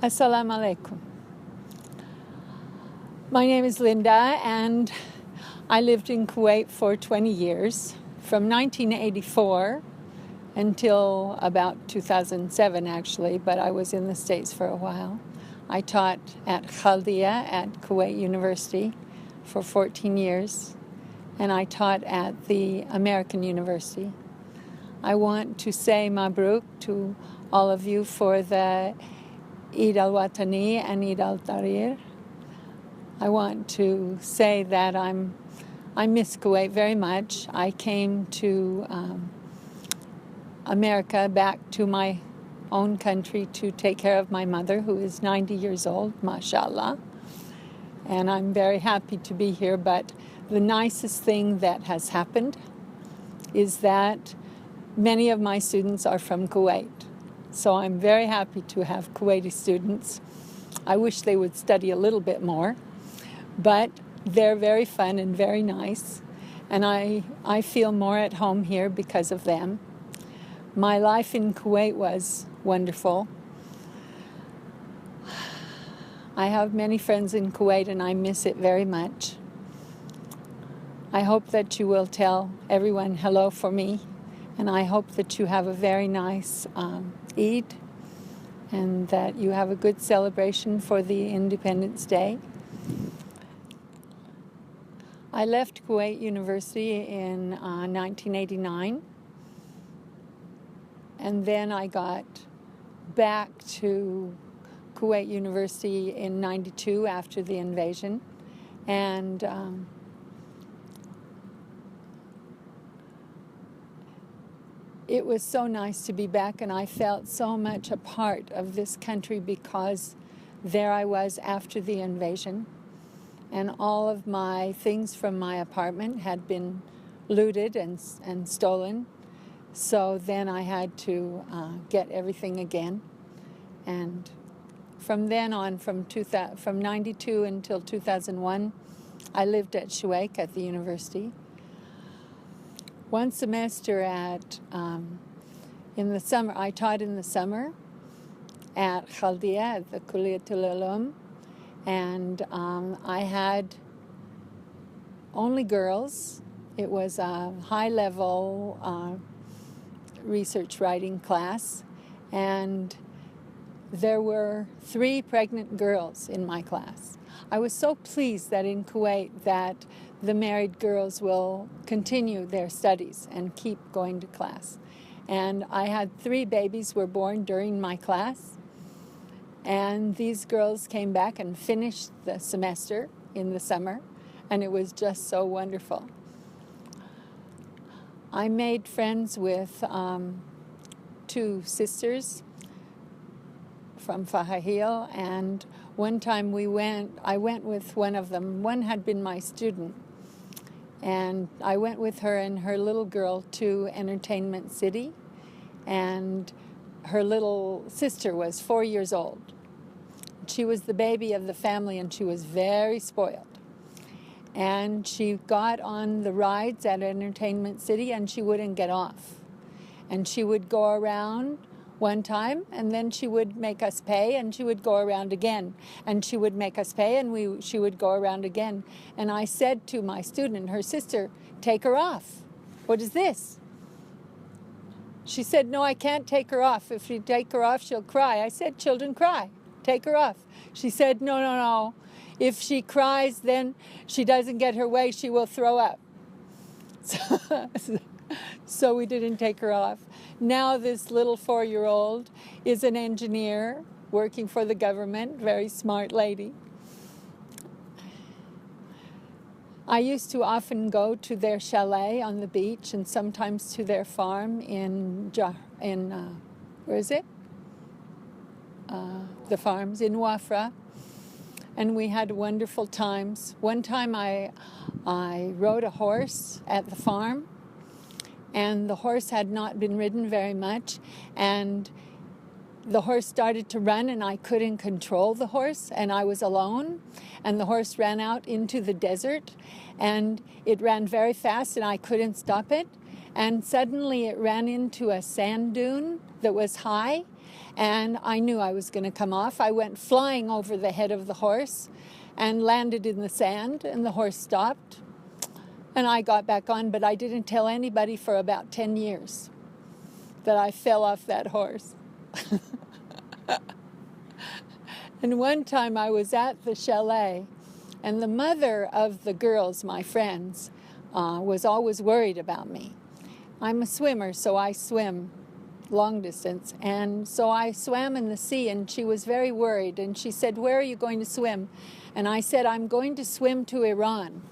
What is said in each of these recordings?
Assalamu alaikum. My name is Linda, and I lived in Kuwait for 20 years, from 1984 until about 2007, actually, but I was in the States for a while. I taught at Khaldia at Kuwait University for 14 years, and I taught at the American University. I want to say Mabruk to all of you for the Eid al-Watani and Eid al-Tahrir. I want to say that I miss Kuwait very much. I came to America, back to my own country, to take care of my mother, who is 90 years old, mashallah. And I'm very happy to be here, but the nicest thing that has happened is that many of my students are from Kuwait. So I'm very happy to have Kuwaiti students. I wish they would study a little bit more, but they're very fun and very nice, and I feel more at home here because of them. My life in Kuwait was wonderful. I have many friends in Kuwait, and I miss it very much. I hope that you will tell everyone hello for me, and I hope that you have a very nice Eid, and that you have a good celebration for the Independence Day. I left Kuwait University in 1989, and then I got back to Kuwait University in 92 after the invasion, and it was so nice to be back, and I felt so much a part of this country because there I was after the invasion, and all of my things from my apartment had been looted and stolen. So then I had to get everything again. And from then on, from 92 until 2001, I lived at Shuaik at the university. One semester in the summer, I taught in the summer at Khaldia, at the Kulliyatul Ulum, and I had only girls. It was a high-level research writing class, and there were 3 pregnant girls in my class. I was so pleased that in Kuwait that the married girls will continue their studies and keep going to class. And I had 3 babies were born during my class, and these girls came back and finished the semester in the summer, and it was just so wonderful. I made friends with 2 sisters from Fahahil, and one time I went with one of them. One had been my student, and I went with her and her little girl to Entertainment City, and her little sister was 4 years old. She was the baby of the family, and she was very spoiled. And she got on the rides at Entertainment City, and she wouldn't get off. And she would go around one time, and then she would make us pay, and she would go around again. And she would make us pay, and she would go around again. And I said to my student, her sister, "Take her off. What is this?" She said, "No, I can't take her off. If you take her off, she'll cry." I said, "Children cry. Take her off." She said, No. If she cries, then she doesn't get her way, she will throw up." So we didn't take her off. Now this little 4-year-old is an engineer working for the government, very smart lady. I used to often go to their chalet on the beach and sometimes to their farm in where is it? The farms in Wafra, and we had wonderful times. One time I rode a horse at the farm, and the horse had not been ridden very much, and the horse started to run, and I couldn't control the horse, and I was alone, and the horse ran out into the desert, and it ran very fast, and I couldn't stop it, and suddenly it ran into a sand dune that was high, and I knew I was going to come off. I went flying over the head of the horse and landed in the sand, and the horse stopped. And I got back on, but I didn't tell anybody for about 10 years that I fell off that horse. And one time I was at the chalet, and the mother of the girls, my friends, was always worried about me. I'm a swimmer, so I swim long distance. And so I swam in the sea, and she was very worried. And she said, "Where are you going to swim?" And I said, "I'm going to swim to Iran."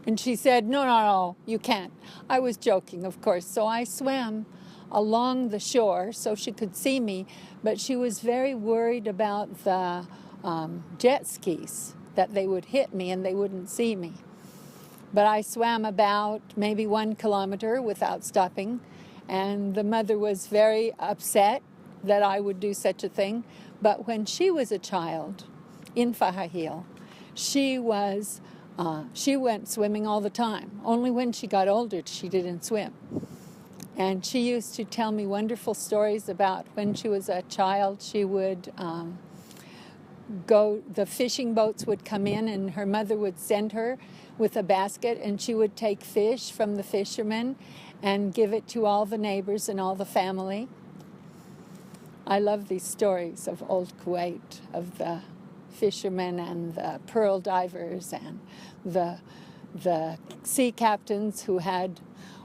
And she said, no, you can't. I was joking, of course. So I swam along the shore so she could see me, but she was very worried about the jet skis, that they would hit me and they wouldn't see me. But I swam about maybe 1 kilometer without stopping, and the mother was very upset that I would do such a thing. But when she was a child in Fahahil, she went swimming all the time. Only when she got older she didn't swim. And she used to tell me wonderful stories about when she was a child. She would the fishing boats would come in, and her mother would send her with a basket, and she would take fish from the fishermen and give it to all the neighbors and all the family. I love these stories of old Kuwait, of the fishermen and the pearl divers and the sea captains who had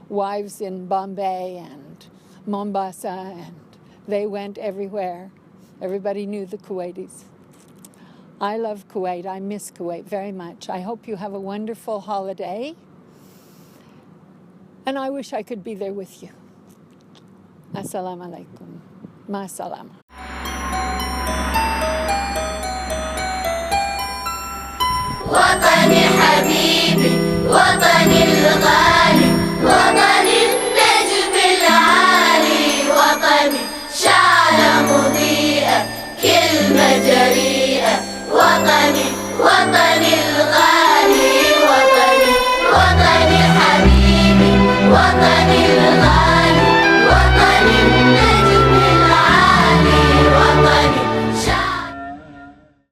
wives in Bombay and Mombasa, and they went everywhere. Everybody knew the Kuwaitis. I love Kuwait. I miss Kuwait very much. I hope you have a wonderful holiday, and I wish I could be there with you. Assalamu alaikum. Ma salama.